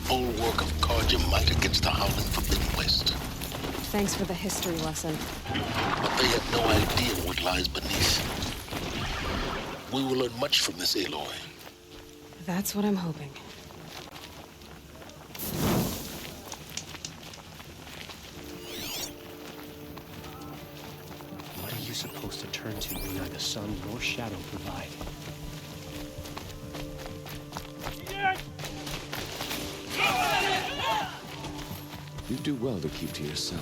bulwark of guard your might against the howling Forbidden West. Thanks for the history lesson. But they have no idea what lies beneath. We will learn much from this, Aloy. That's what I'm hoping. What are you supposed to turn to when neither sun nor shadow provide? You do well to keep to yourself.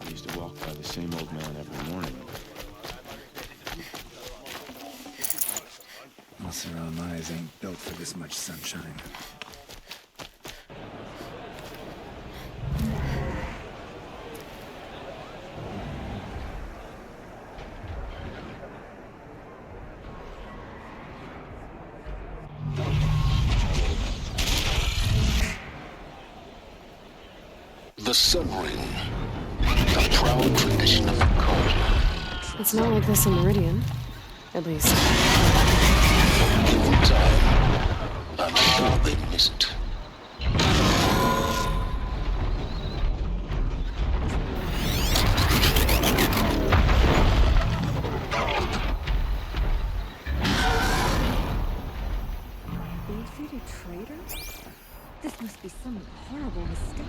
I used to walk by the same old man every morning. Also, our eyes ain't built for this much sunshine. The Sun Ring, the proud tradition of the card. It's not like this in Meridian. At least. Every time, I'm sure they miss it. Defeated traitors? This must be some horrible mistake.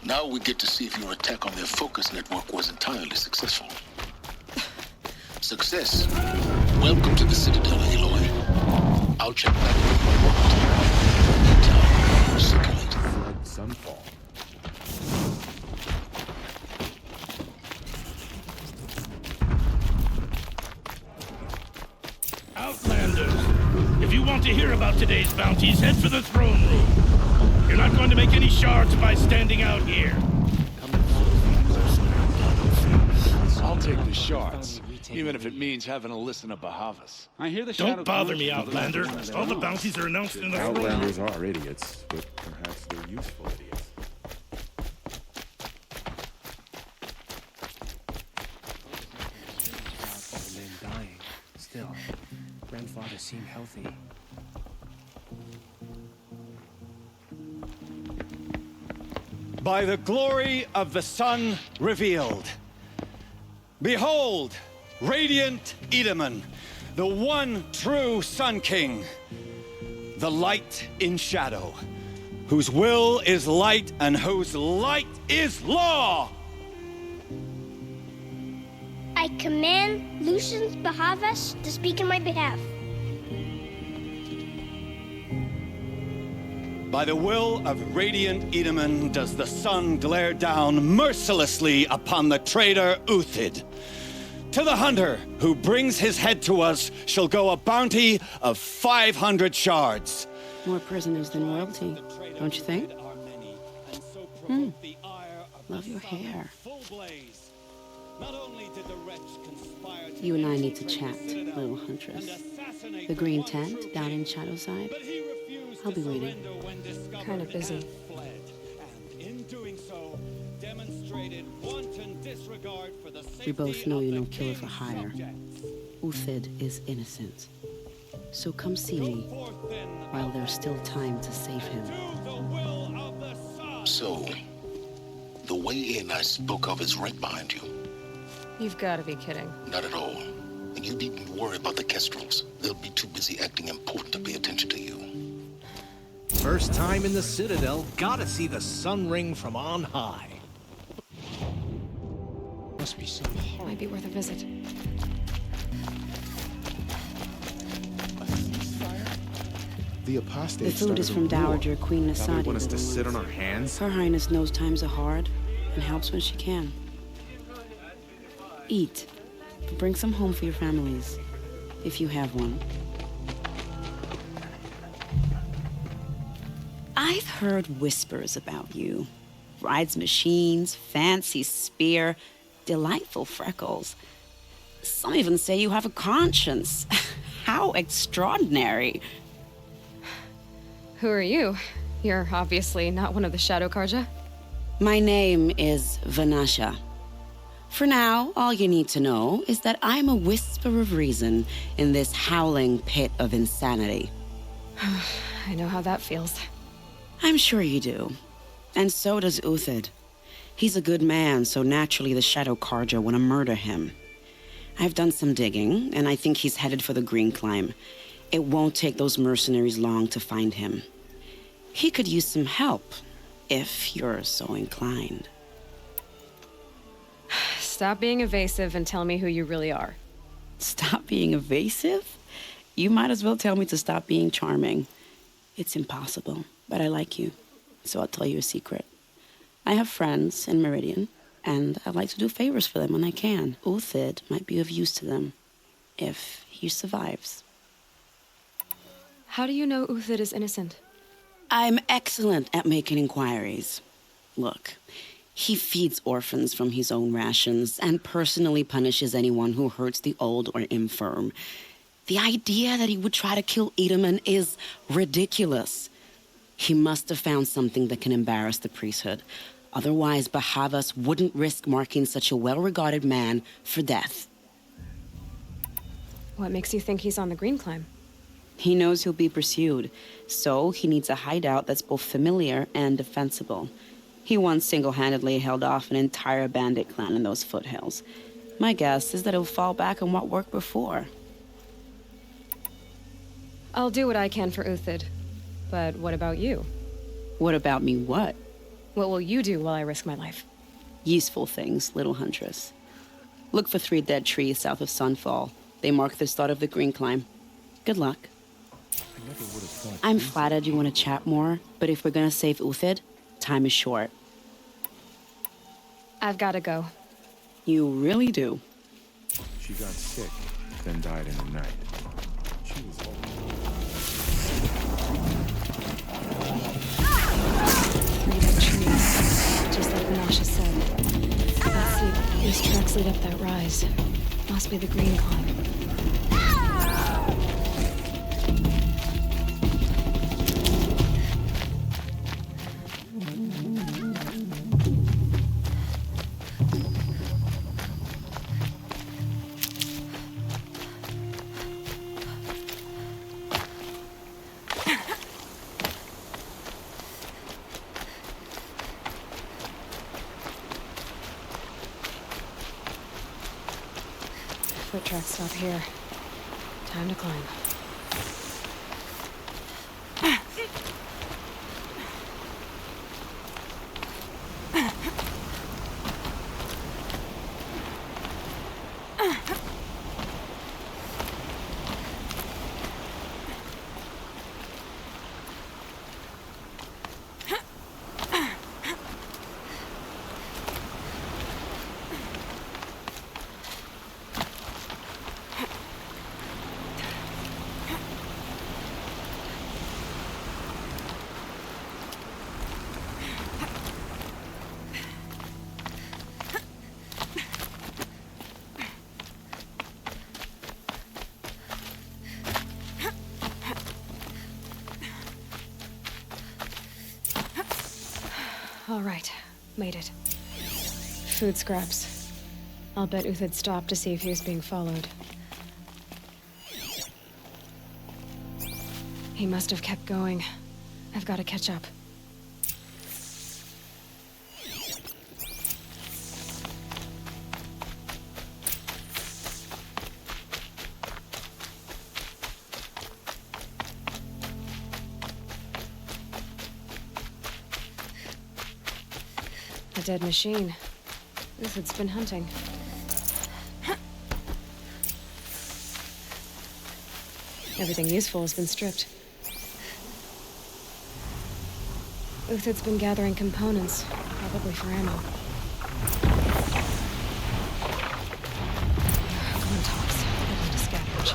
Now we get to see if your attack on their focus network was entirely successful. Success. Welcome to the Citadel, Aloy. I'll check back with my meantime, circulate. Flood sunfall. Outlanders, if you want to hear about today's bounties, head for the throne room. You're not going to make any shards by standing out here. I'll take the shards, even if it means having to listen to Bahavas. I hear the Don't bother me, Outlander. All the bounties are announced in the throne room. Outlanders are idiots, but perhaps they're useful idiots. Old man dying. Still, grandfather seemed healthy. By the glory of the sun revealed. Behold, radiant Edaman, the one true Sun King, the light in shadow, whose will is light and whose light is law. I command Lucius Bahavas to speak in my behalf. By the will of radiant Edaman does the sun glare down mercilessly upon the traitor Uthid. To the hunter who brings his head to us shall go a bounty of 500 shards. More prisoners than royalty, don't you think? Love your hair. You and I need to chat, little huntress. The green tent down in Shadowside. I'll be waiting. Kind of busy. We both know you're no killer for hire. Uthid is innocent. So come see me while there's still time to save him. So, the way in I spoke of is right behind you. You've got to be kidding. Not at all. And you needn't worry about the Kestrels. They'll be too busy acting important to pay attention to you. First time in the Citadel, gotta see the sun ring from on high. Must be some horror. Might be worth a visit. The apostate The food is from Dowager Queen Now they Nasadi. want us to little sit ones. on our hands? Her Highness knows times are hard and helps when she can. Eat. Bring some home for your families, if you have one. I've heard whispers about you. Rides machines, fancy spear, delightful freckles. Some even say you have a conscience. How extraordinary. Who are you? You're obviously not one of the Shadow Karja. My name is Vanasha. For now, all you need to know is that I'm a whisper of reason in this howling pit of insanity. I know how that feels. I'm sure you do. And so does Uthid. He's a good man, so naturally the Shadow Karja want to murder him. I've done some digging, and I think he's headed for the Green Climb. It won't take those mercenaries long to find him. He could use some help, if you're so inclined. Stop being evasive and tell me who you really are. Stop being evasive? You might as well tell me to stop being charming. It's impossible, but I like you, so I'll tell you a secret. I have friends in Meridian, and I like to do favors for them when I can. Uthid might be of use to them, if he survives. How do you know Uthid is innocent? I'm excellent at making inquiries. Look, he feeds orphans from his own rations and personally punishes anyone who hurts the old or infirm. The idea that he would try to kill Edelman is ridiculous. He must have found something that can embarrass the priesthood. Otherwise, Bahavas wouldn't risk marking such a well-regarded man for death. What makes you think he's on the Green Climb? He knows he'll be pursued, so he needs a hideout that's both familiar and defensible. He once single-handedly held off an entire bandit clan in those foothills. My guess is that he'll fall back on what worked before. I'll do what I can for Uthid. But what about you? What about me what? What will you do while I risk my life? Useful things, little huntress. Look for 3 dead trees south of Sunfall. They mark the start of the Green Climb. Good luck. I'm flattered you want to chat more, but if we're gonna save Uthid, time is short. I've gotta go. You really do. She got sick, then died in the night. She was old. Just like Vanasha said. Let's see, these tracks lead up that rise. Must be the Green Climb. Foot tracks stop here. Time to climb. All right, made it. Food scraps. I'll bet Uthid stopped to see if he was being followed. He must have kept going. I've got to catch up. A dead machine. Uthid's been hunting. Everything useful has been stripped. Uthid's been gathering components, probably for ammo. Come on, Tops. I need to scavenge.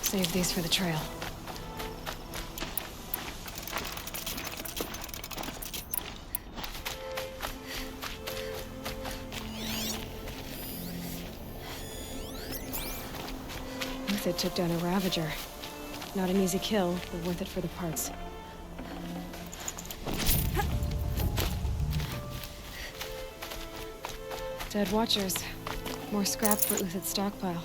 Save these for the trail. Uthid took down a Ravager. Not an easy kill, but worth it for the parts. Dead Watchers. More scrap for Uthid's stockpile.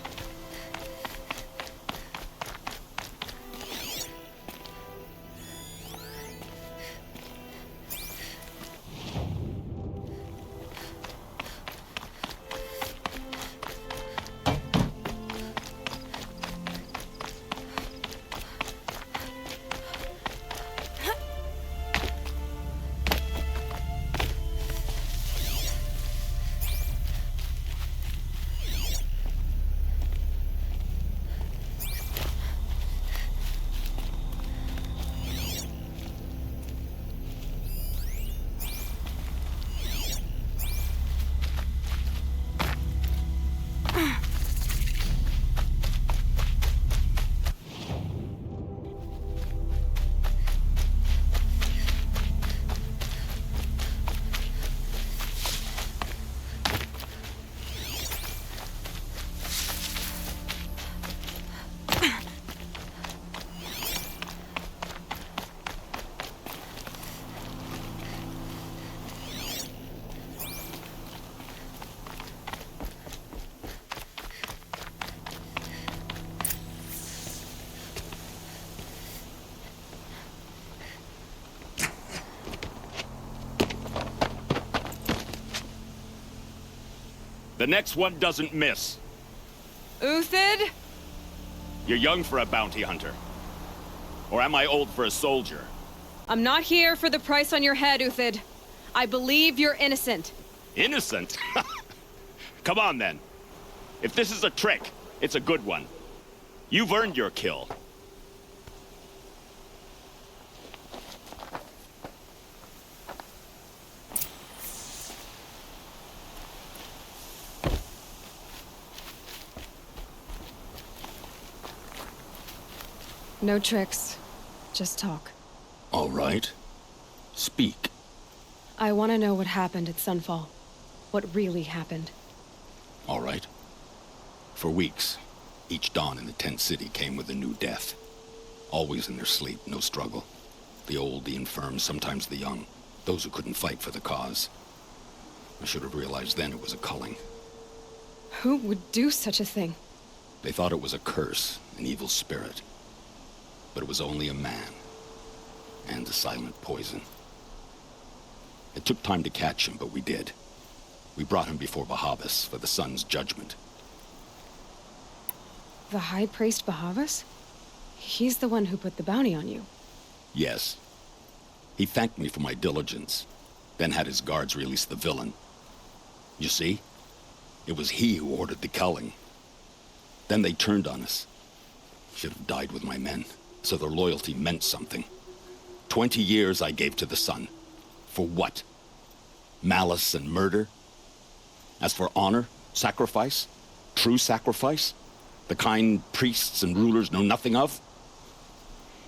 The next one doesn't miss. Uthid? You're young for a bounty hunter. Or am I old for a soldier? I'm not here for the price on your head, Uthid. I believe you're innocent. Innocent? Come on, then. If this is a trick, it's a good one. You've earned your kill. No tricks. Just talk. All right. Speak. I want to know what happened at Sunfall. What really happened. All right. For weeks, each dawn in the tent city came with a new death. Always in their sleep, no struggle. The old, the infirm, sometimes the young. Those who couldn't fight for the cause. I should have realized then it was a culling. Who would do such a thing? They thought it was a curse, an evil spirit. But it was only a man. And a silent poison. It took time to catch him, but we did. We brought him before Bahavas for the sun's judgment. The High Priest Bahavas? He's the one who put the bounty on you. Yes. He thanked me for my diligence, then had his guards release the villain. You see? It was he who ordered the culling. Then they turned on us. Should have died with my men, so their loyalty meant something. 20 years I gave to the sun. For what? Malice and murder? As for honor, sacrifice, true sacrifice, the kind priests and rulers know nothing of?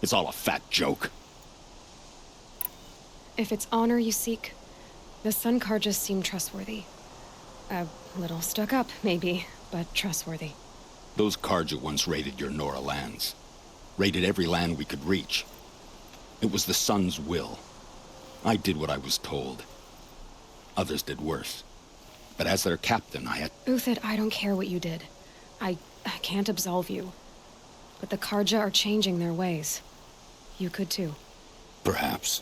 It's all a fat joke. If it's honor you seek, the Sun Karjas seem trustworthy. A little stuck up, maybe, but trustworthy. Those Karja once raided your Nora lands. Raided every land we could reach. It was the Sun's will. I did what I was told. Others did worse. But as their captain, I had... Uthid, I don't care what you did. I can't absolve you. But the Karja are changing their ways. You could too. Perhaps.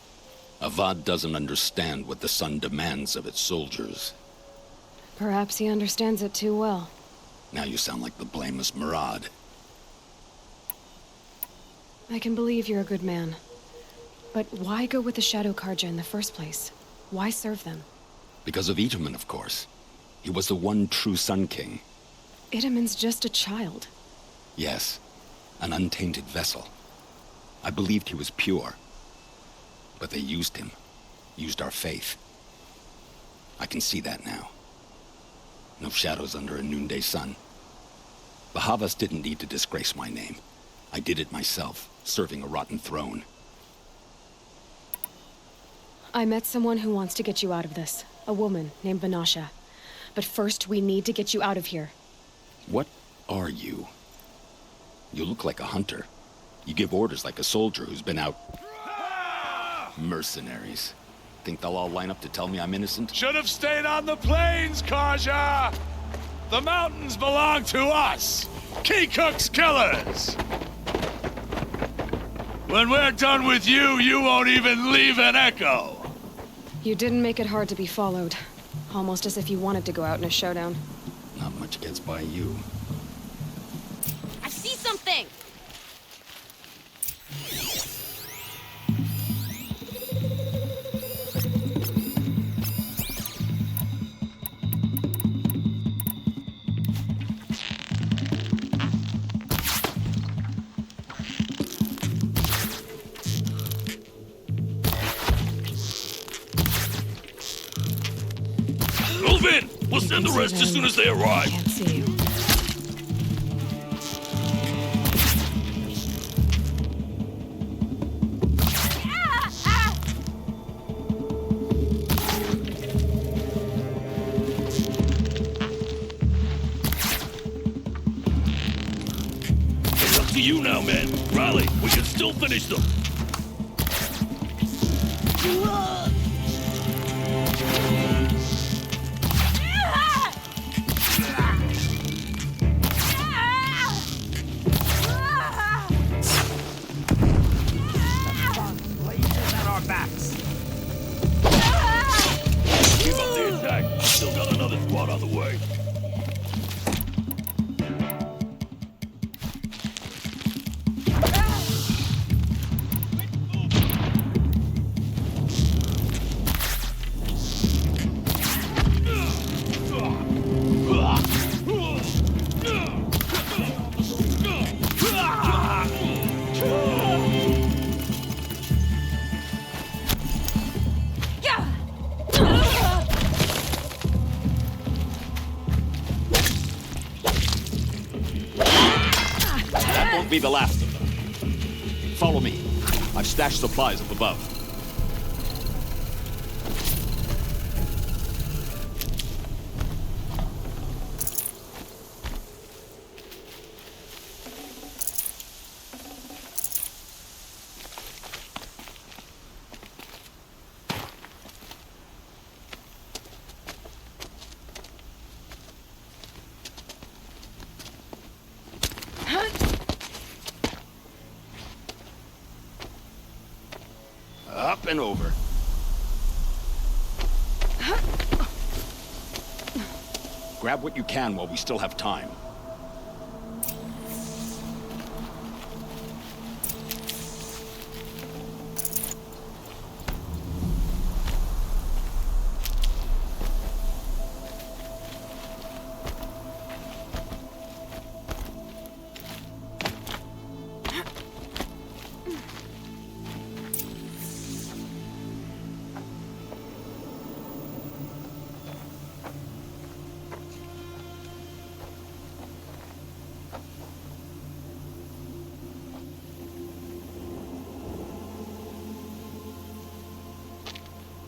Avad doesn't understand what the Sun demands of its soldiers. Perhaps he understands it too well. Now you sound like the blameless Murad. I can believe you're a good man. But why go with the Shadow Karja in the first place? Why serve them? Because of Itaman, of course. He was the one true Sun King. Itaman's just a child. Yes, an untainted vessel. I believed he was pure. But they used him. Used our faith. I can see that now. No shadows under a noonday sun. Bahavas didn't need to disgrace my name. I did it myself, serving a rotten throne. I met someone who wants to get you out of this. A woman named Vanasha. But first, we need to get you out of here. What are you? You look like a hunter. You give orders like a soldier who's been out... Mercenaries. Think they'll all line up to tell me I'm innocent? Should have stayed on the plains, Karja! The mountains belong to us! Keycook's killers! When we're done with you, you won't even leave an echo! You didn't make it hard to be followed. Almost as if you wanted to go out in a showdown. Not much gets by you. I see something! Move in! We'll send the rest as soon as they arrive. Can't see you. It's up to you now, men. Rally, we can still finish them. Keep up the attack. Still got another squad on the way. Be the last of them. Follow me. I've stashed supplies up above. been over. Grab what you can while we still have time.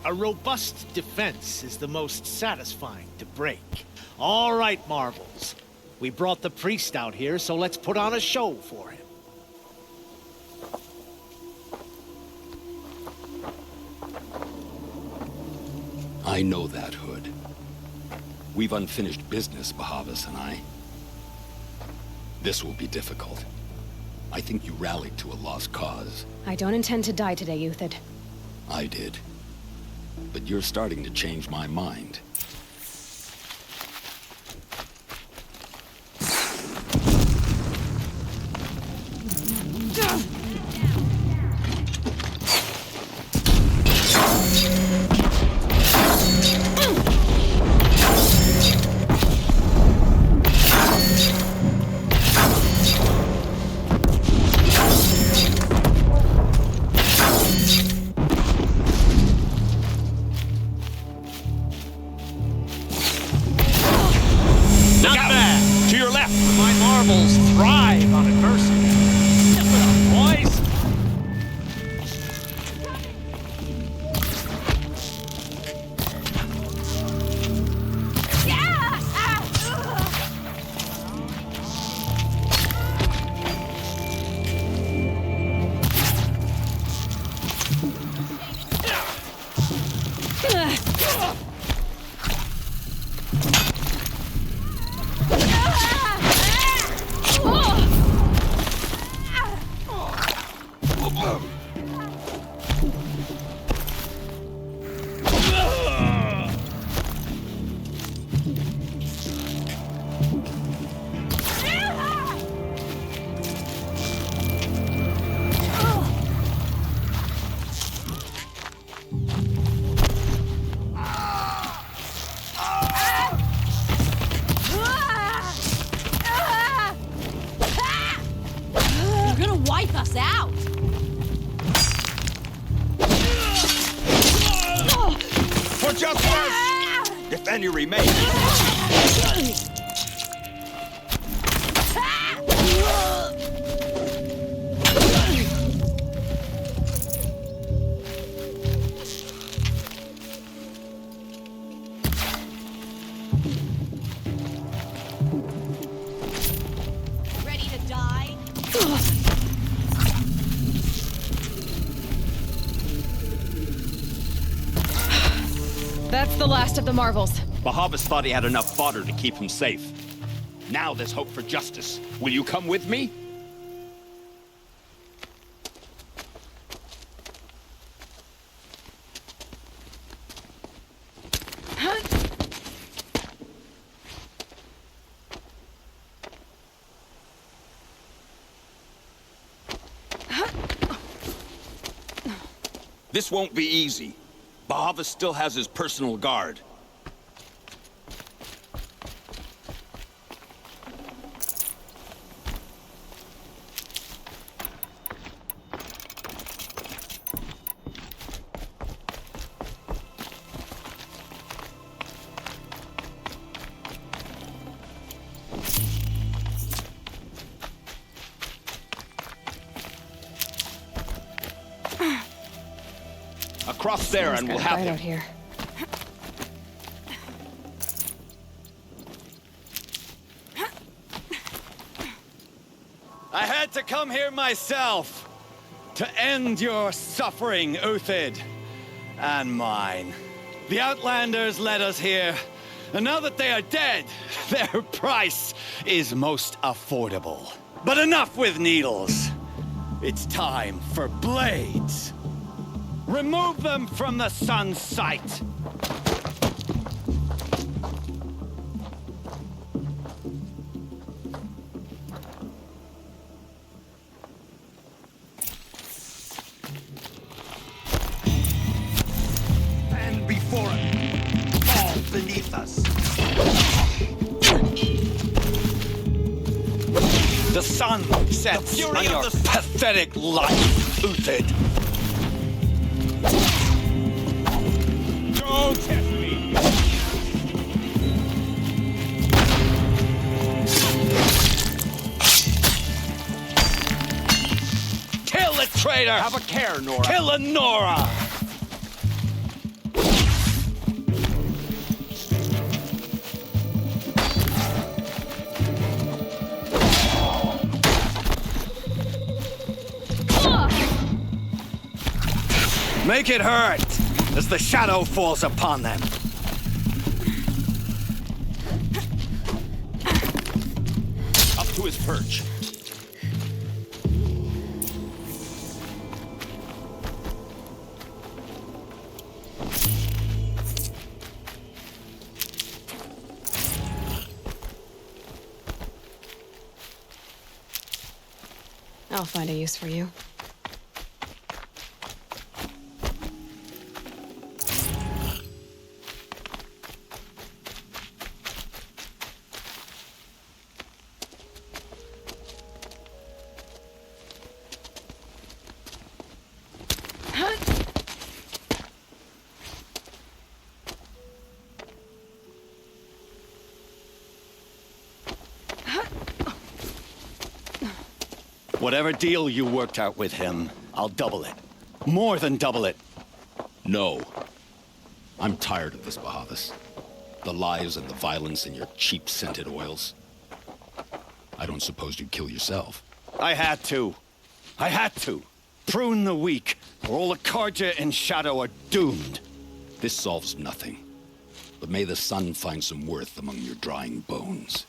A robust defense is the most satisfying to break. All right, Marvels. We brought the priest out here, so let's put on a show for him. I know that, Hood. We've unfinished business, Bahavas and I. This will be difficult. I think you rallied to a lost cause. I don't intend to die today, Uthid. I did. But you're starting to change my mind. You remain. Ready to die? That's the last of the Marvels. Bahavas thought he had enough fodder to keep him safe. Now there's hope for justice. Will you come with me? This won't be easy. Bahavas still has his personal guard. Across there, and we'll have him. Out here. I had to come here myself to end your suffering, Uthid, and mine. The Outlanders led us here, and now that they are dead, their price is most affordable. But enough with needles. It's time for blades. Remove them from the sun's sight! Stand before it. Fall beneath us. The sun sets on your pathetic life, Uthid. Don't test me! Kill the traitor! Have a care, Nora. Kill a Nora! Make it hurt as the shadow falls upon them. Up to his perch. I'll find a use for you. Whatever deal you worked out with him, I'll double it. More than double it. No. I'm tired of this, Bahavas. The lies and the violence and your cheap scented oils. I don't suppose you'd kill yourself. I had to. I had to. Prune the weak, or all the Karja in Shadow are doomed. This solves nothing. But may the sun find some worth among your drying bones.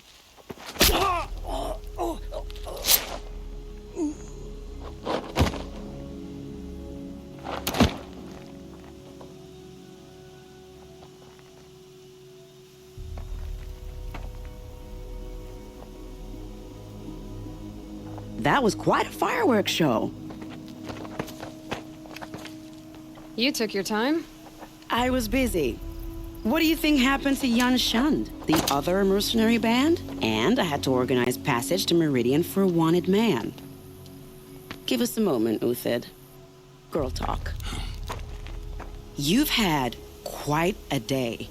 That was quite a fireworks show. You took your time? I was busy. What do you think happened to Yun Shund, the other mercenary band? And I had to organize passage to Meridian for a wanted man. Give us a moment, Uthid. Girl talk. You've had quite a day.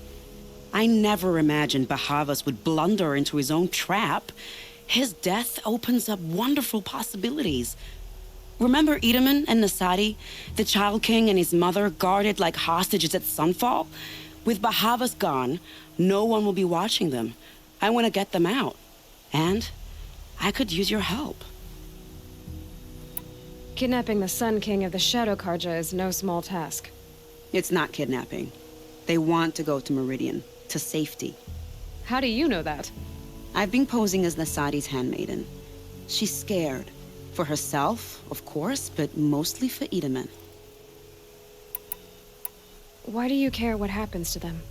I never imagined Bahavas would blunder into his own trap. His death opens up wonderful possibilities. Remember Edaman and Nasadi, the Child King and his mother guarded like hostages at Sunfall? With Bahavas gone, no one will be watching them. I want to get them out. And I could use your help. Kidnapping the Sun King of the Shadow Karja is no small task. It's not kidnapping. They want to go to Meridian, to safety. How do you know that? I've been posing as Nasadi's handmaiden. She's scared. For herself, of course, but mostly for Edaman. Why do you care what happens to them?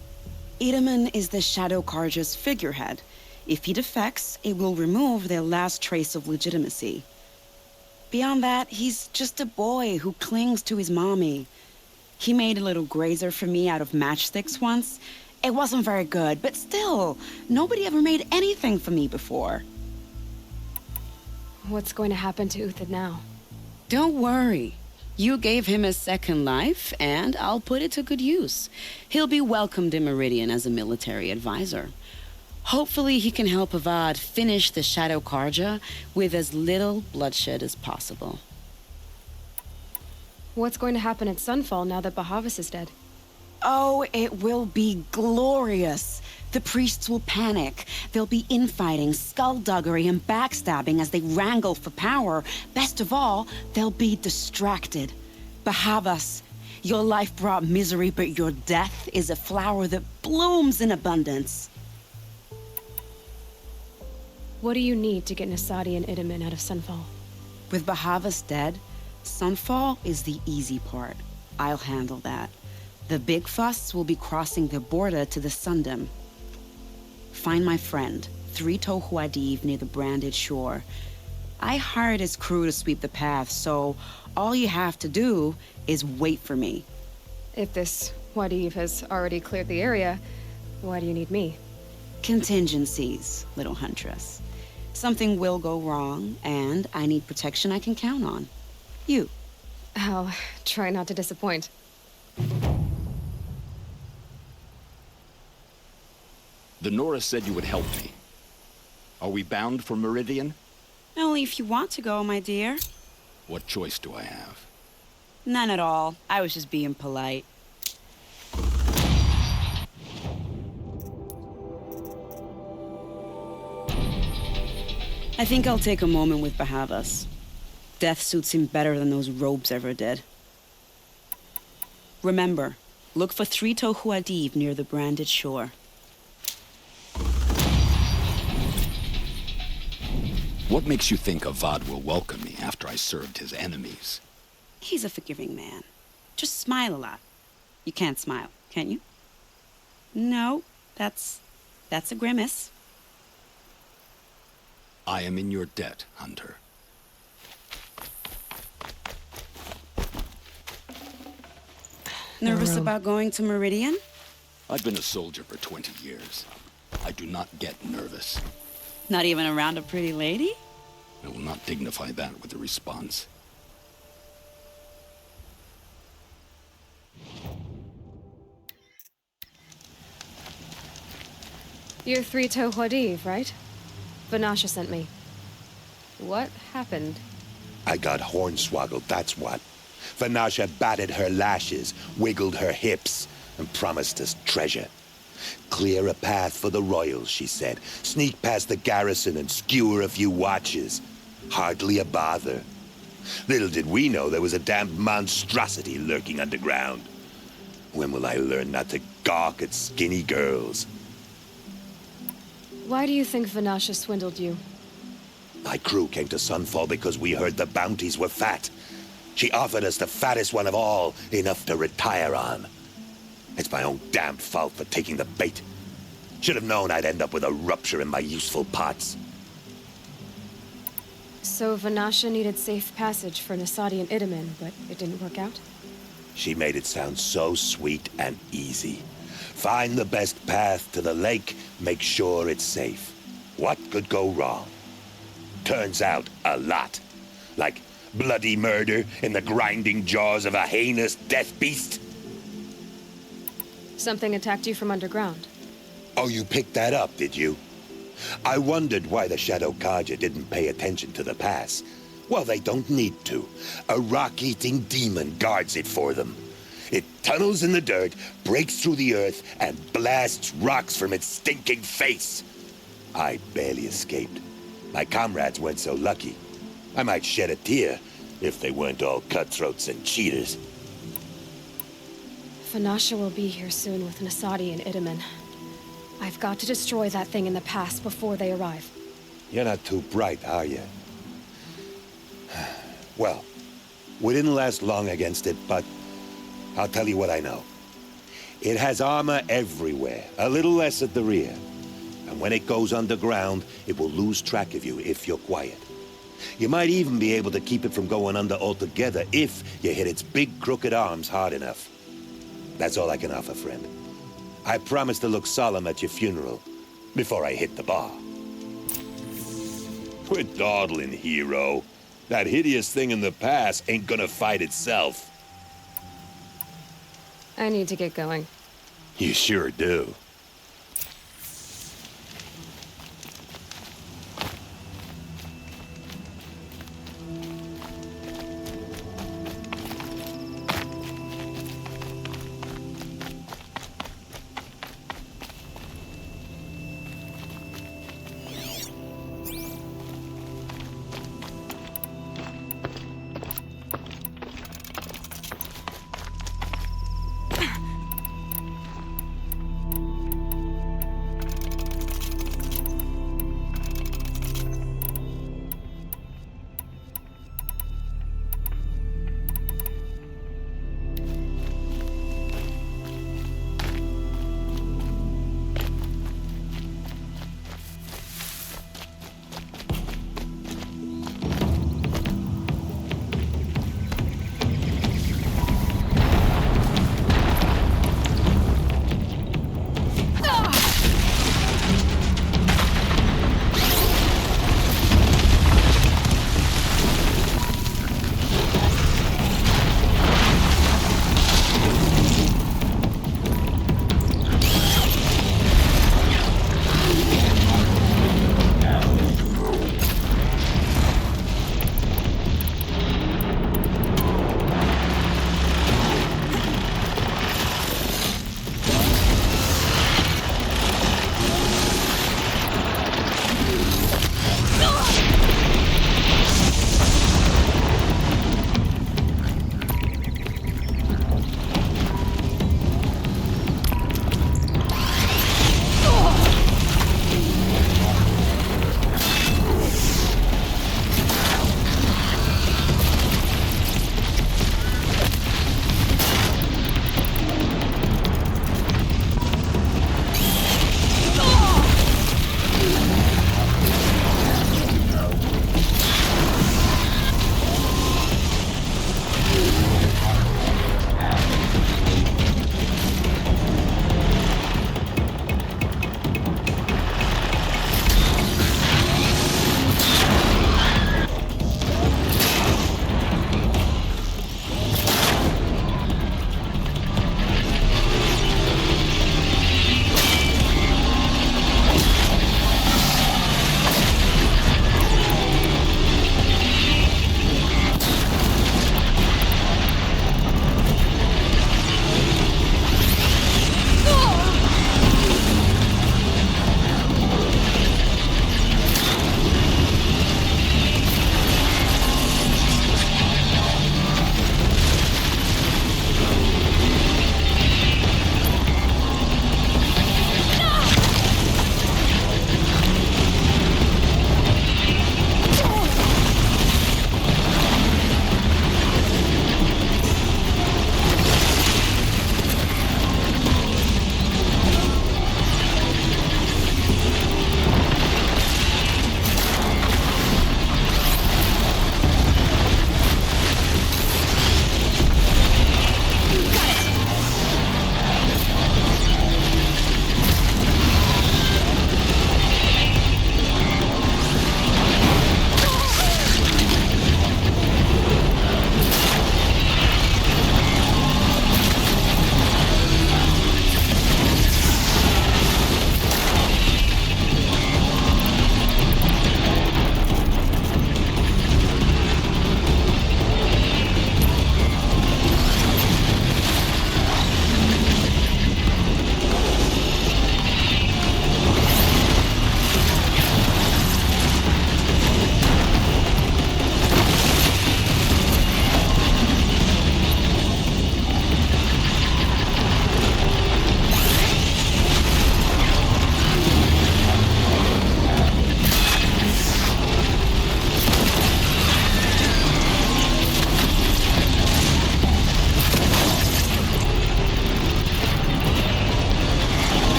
Edaman is the Shadow Karja's figurehead. If he defects, it will remove their last trace of legitimacy. Beyond that, he's just a boy who clings to his mommy. He made a little grazer for me out of matchsticks once. It wasn't very good, but still, nobody ever made anything for me before. What's going to happen to Uthid now? Don't worry. You gave him a second life, and I'll put it to good use. He'll be welcomed in Meridian as a military advisor. Hopefully he can help Avad finish the Shadow Karja with as little bloodshed as possible. What's going to happen at Sunfall now that Bahavas is dead? Oh, it will be glorious. The priests will panic. There'll be infighting, skullduggery, and backstabbing as they wrangle for power. Best of all, they'll be distracted. Bahavas, your life brought misery, but your death is a flower that blooms in abundance. What do you need to get Nasadi and Edaman out of Sunfall? With Bahavas dead, Sunfall is the easy part. I'll handle that. The big fuss will be crossing the border to the Sundom. Find my friend, Traitors Bounty, near the branded shore. I hired his crew to sweep the path, so all you have to do is wait for me. If this Wadiv has already cleared the area, why do you need me? Contingencies, little huntress. Something will go wrong, and I need protection I can count on. You. I'll try not to disappoint. The Nora said you would help me. Are we bound for Meridian? Only if you want to go, my dear. What choice do I have? None at all. I was just being polite. I think I'll take a moment with Bahavas. Death suits him better than those robes ever did. Remember, look for Traitors Bounty near the branded shore. What makes you think Avad will welcome me after I served his enemies? He's a forgiving man. Just smile a lot. You can't smile, can you? No, that's a grimace. I am in your debt, Hunter. Nervous about going to Meridian? I've been a soldier for 20 years. I do not get nervous. Not even around a pretty lady? I will not dignify that with a response. You're Traitors Bounty, right? Vanasha sent me. What happened? I got hornswoggled, that's what. Vanasha batted her lashes, wiggled her hips, and promised us treasure. Clear a path for the royals, she said. Sneak past the garrison and skewer a few watches. Hardly a bother. Little did we know there was a damned monstrosity lurking underground. When will I learn not to gawk at skinny girls? Why do you think Vanasha swindled you? My crew came to Sunfall because we heard the bounties were fat. She offered us the fattest one of all, enough to retire on. It's my own damned fault for taking the bait. Should have known I'd end up with a rupture in my useful parts. So Vanasha needed safe passage for Nasadi and Idaman, but it didn't work out? She made it sound so sweet and easy. Find the best path to the lake, make sure it's safe. What could go wrong? Turns out, a lot. Like bloody murder in the grinding jaws of a heinous death beast. Something attacked you from underground. Oh, you picked that up, did you? I wondered why the Shadow Kaja didn't pay attention to the pass. Well, they don't need to. A rock-eating demon guards it for them. It tunnels in the dirt, breaks through the earth, and blasts rocks from its stinking face. I barely escaped. My comrades weren't so lucky. I might shed a tear if they weren't all cutthroats and cheaters. Vanasha will be here soon with Nasadi and Idaman. I've got to destroy that thing in the pass before they arrive. You're not too bright, are you? Well, we didn't last long against it, but I'll tell you what I know. It has armor everywhere, a little less at the rear. And when it goes underground, it will lose track of you if you're quiet. You might even be able to keep it from going under altogether if you hit its big crooked arms hard enough. That's all I can offer, friend. I promise to look solemn at your funeral before I hit the bar. Quit dawdling, hero. That hideous thing in the pass ain't gonna fight itself. I need to get going. You sure do.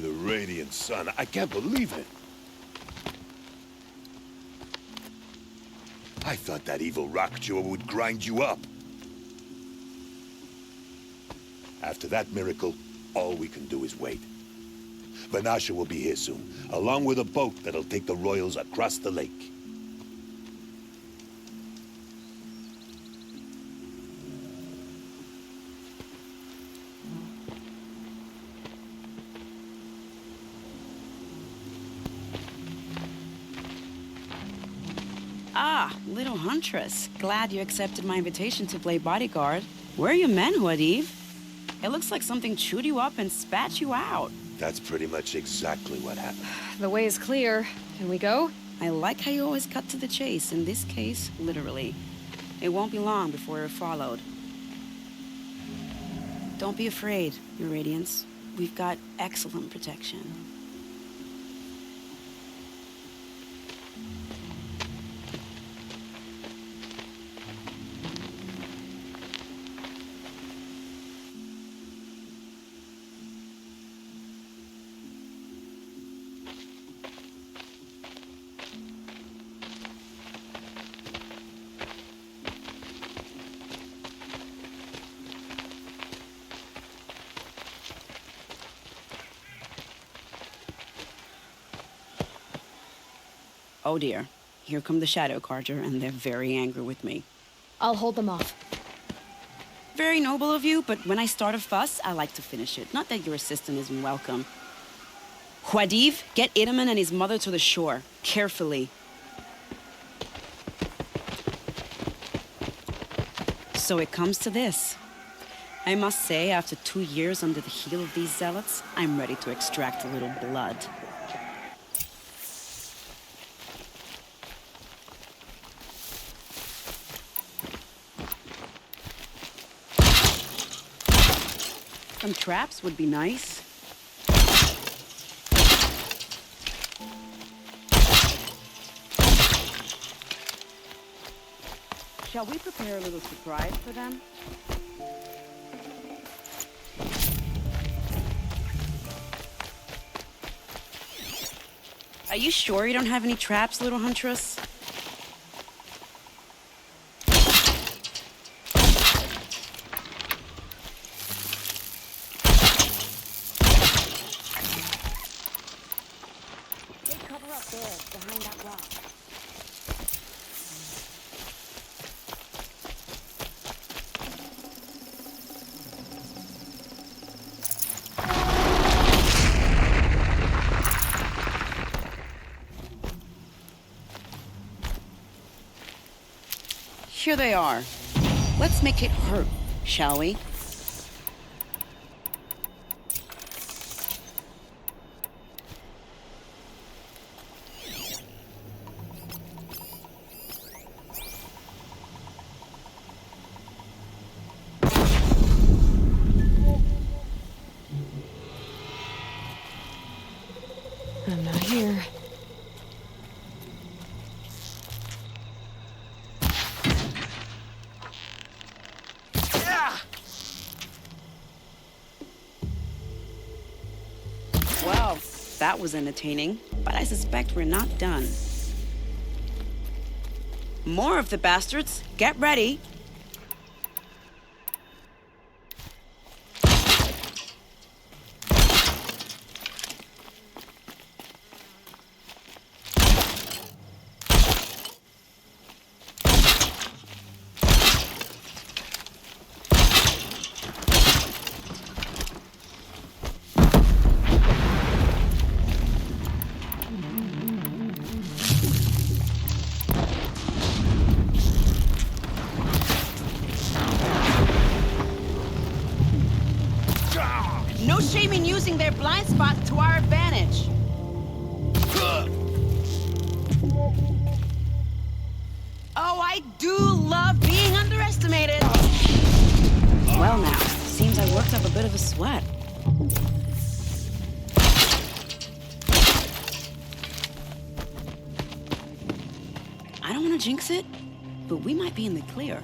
the radiant sun. I can't believe it. I thought that evil rock jaw would grind you up. After that miracle, all we can do is wait. Vanasha will be here soon, along with a boat that'll take the royals across the lake. Ah, little huntress. Glad you accepted my invitation to play bodyguard. Where are your men, Huadiv? It looks like something chewed you up and spat you out. That's pretty much exactly what happened. The way is clear. Can we go? I like how you always cut to the chase. In this case, literally. It won't be long before we're followed. Don't be afraid, Your Radiance. We've got excellent protection. Oh dear, here come the Shadow Carter, and they're very angry with me. I'll hold them off. Very noble of you, but when I start a fuss, I like to finish it. Not that your assistant isn't welcome. Huadiv, get Itaman and his mother to the shore. Carefully. So it comes to this. I must say, after 2 years under the heel of these zealots, I'm ready to extract a little blood. Some traps would be nice. Shall we prepare a little surprise for them? Are you sure you don't have any traps, little huntress? Here they are. Let's make it hurt, shall we? I'm not here. Well, that was entertaining, but I suspect we're not done. More of the bastards. Get ready. No shame in using their blind spots to our advantage. Oh, I do love being underestimated. Well now, seems I worked up a bit of a sweat. I don't want to jinx it, but we might be in the clear.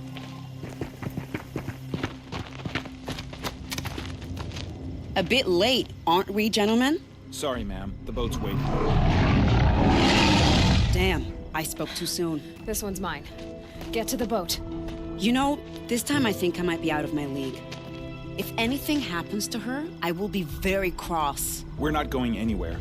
A bit late, aren't we, gentlemen? Sorry, ma'am. The boat's waiting. Damn, I spoke too soon. This one's mine. Get to the boat. You know, this time I think I might be out of my league. If anything happens to her, I will be very cross. We're not going anywhere.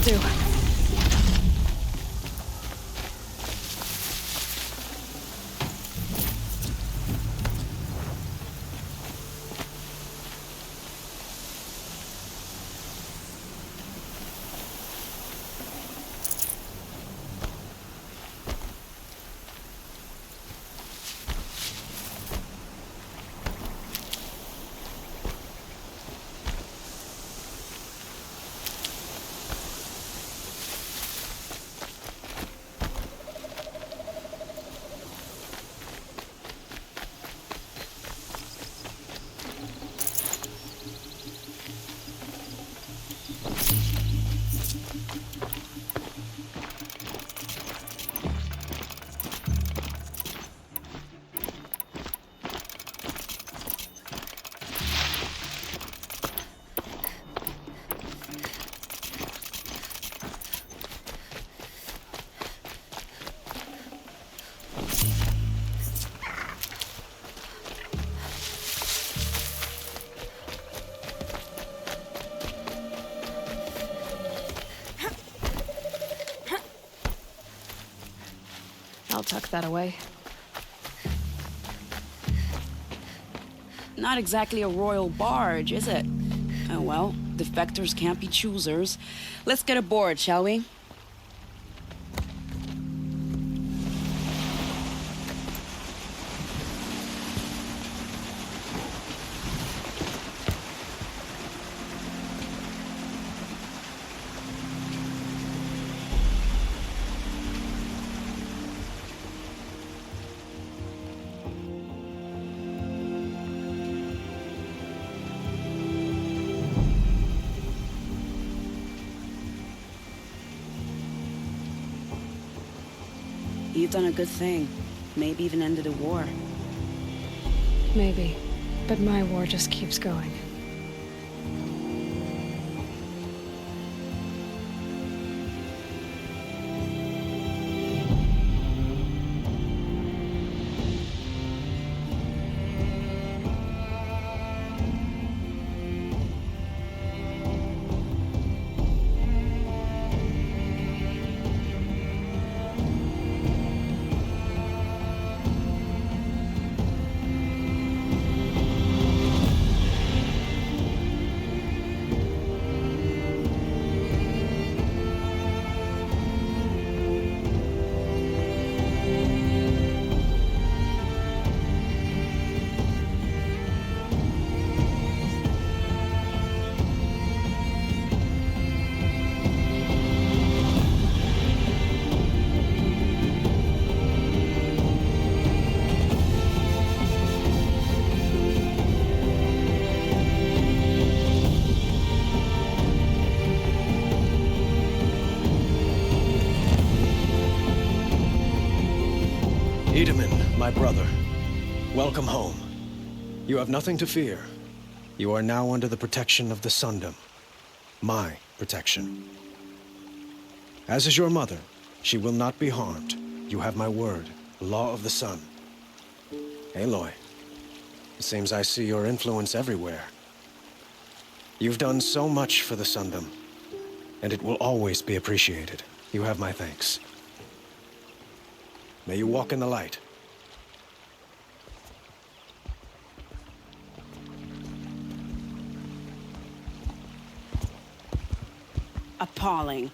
That'll do. I'll tuck that away. Not exactly a royal barge, is it? Oh well, defectors can't be choosers. Let's get aboard, shall we? You've done a good thing. Maybe even ended a war. Maybe. But my war just keeps going. Wiedemann, my brother, welcome home. You have nothing to fear. You are now under the protection of the Sundom. My protection. As is your mother, she will not be harmed. You have my word, law of the sun. Aloy, it seems I see your influence everywhere. You've done so much for the Sundom, and it will always be appreciated. You have my thanks. May you walk in the light. Appalling.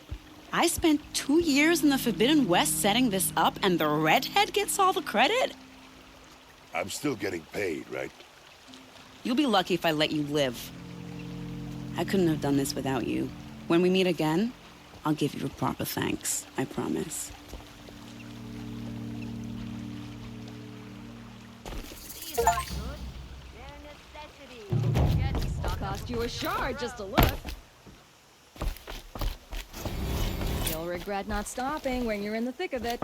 I spent 2 years in the Forbidden West setting this up, and the redhead gets all the credit? I'm still getting paid, right? You'll be lucky if I let you live. I couldn't have done this without you. When we meet again, I'll give you a proper thanks. I promise. Cost you a shard just to look. You'll regret not stopping when you're in the thick of it.